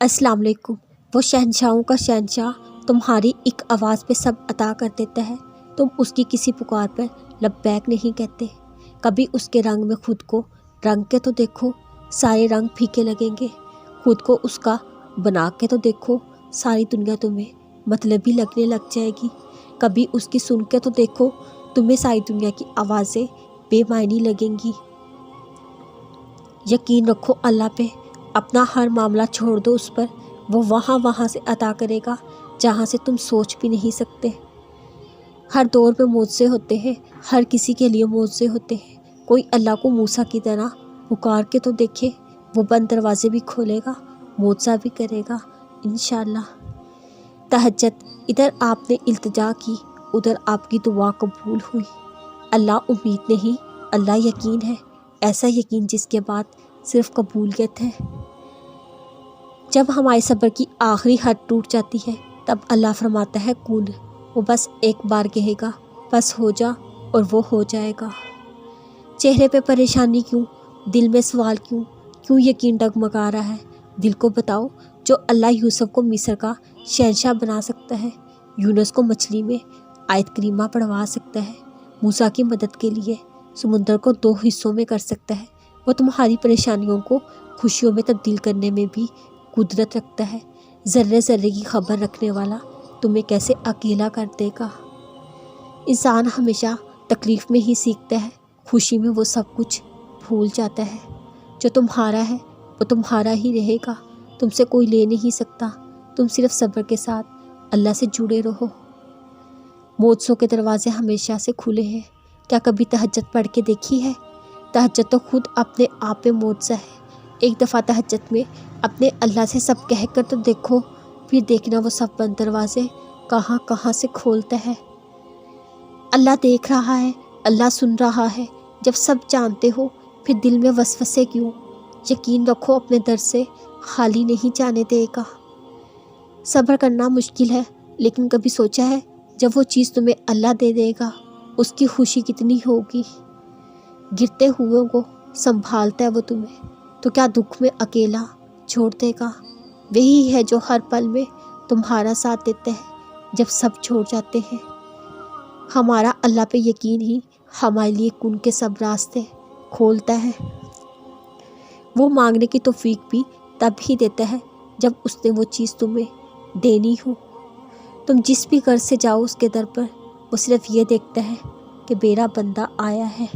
अस्सलाम वालेकुम। वो शहंशाहों का शहंशाह तुम्हारी एक आवाज़ पे सब अता कर देता है। तुम उसकी किसी पुकार पर लब्बैक नहीं कहते। कभी उसके रंग में खुद को रंग के तो देखो, सारे रंग फीके लगेंगे। खुद को उसका बना के तो देखो, सारी दुनिया तुम्हें मतलबी लगने लग जाएगी। कभी उसकी सुन के तो देखो, तुम्हें सारी दुनिया की आवाज़ें बेमायनी लगेंगी। यकीन रखो अल्लाह पे, अपना हर मामला छोड़ दो उस पर। वो वहाँ से अता करेगा जहाँ से तुम सोच भी नहीं सकते। हर दौर में मौज़े होते हैं, हर किसी के लिए मौज़े होते हैं। कोई अल्लाह को मूसा की तरह पुकार के तो देखे, वो बंद दरवाजे भी खोलेगा, मौज़ा भी करेगा इंशाअल्लाह। तहज्जुद, इधर आपने इल्तिजा की, उधर आपकी दुआ कबूल हुई। अल्लाह उम्मीद नहीं, अल्लाह यकीन है। ऐसा यकीन जिसके बाद सिर्फ कबूलियत है। जब हमारे सब्र की आखिरी हद टूट जाती है, तब अल्लाह फरमाता है कून। वो बस एक बार कहेगा, बस हो जा, और वो हो जाएगा। चेहरे पे परेशानी क्यों, दिल में सवाल क्यों, क्यों यकीन डगमगा रहा है? दिल को बताओ, जो अल्लाह यूसुफ को मिस्र का शहंशाह बना सकता है, यूनुस को मछली में आयत करीमा पढ़वा सकता है, मूसा की मदद के लिए समुंदर को 2 हिस्सों में कर सकता है, वो तुम्हारी परेशानियों को खुशियों में तब्दील करने में भी कुदरत रखता है। ज़र्रे ज़र्रे की खबर रखने वाला तुम्हें कैसे अकेला कर देगा? इंसान हमेशा तकलीफ़ में ही सीखता है, खुशी में वो सब कुछ भूल जाता है। जो तुम्हारा है वो तुम्हारा ही रहेगा, तुमसे कोई ले नहीं सकता। तुम सिर्फ सब्र के साथ अल्लाह से जुड़े रहो। मौज़ों के दरवाजे हमेशा से खुले हैं। क्या कभी तहज्जुद पढ़ के देखी है? तहज्जुद तो खुद अपने आप में मौज़ा है। एक दफ़ा तहज्जुद में अपने अल्लाह से सब कह कर तो देखो, फिर देखना वो सब बंद दरवाजे कहाँ कहाँ से खोलता है। अल्लाह देख रहा है, अल्लाह सुन रहा है। जब सब जानते हो, फिर दिल में वसवसे क्यों? यकीन रखो, अपने दर से खाली नहीं जाने देगा। सब्र करना मुश्किल है, लेकिन कभी सोचा है जब वो चीज़ तुम्हें अल्लाह दे देगा, उसकी खुशी कितनी होगी? गिरते हुए को संभालता है वो तुम्हें, तो क्या दुख में अकेला छोड़ देगा? वही है जो हर पल में तुम्हारा साथ देता है जब सब छोड़ जाते हैं। हमारा अल्लाह पे यकीन ही हमारे लिए कुन के सब रास्ते खोलता है। वो मांगने की तौफीक भी तब ही देता है जब उसने वो चीज़ तुम्हें देनी हो। तुम जिस भी घर से जाओ उसके दर पर, वो सिर्फ ये देखता है कि मेरा बंदा आया है।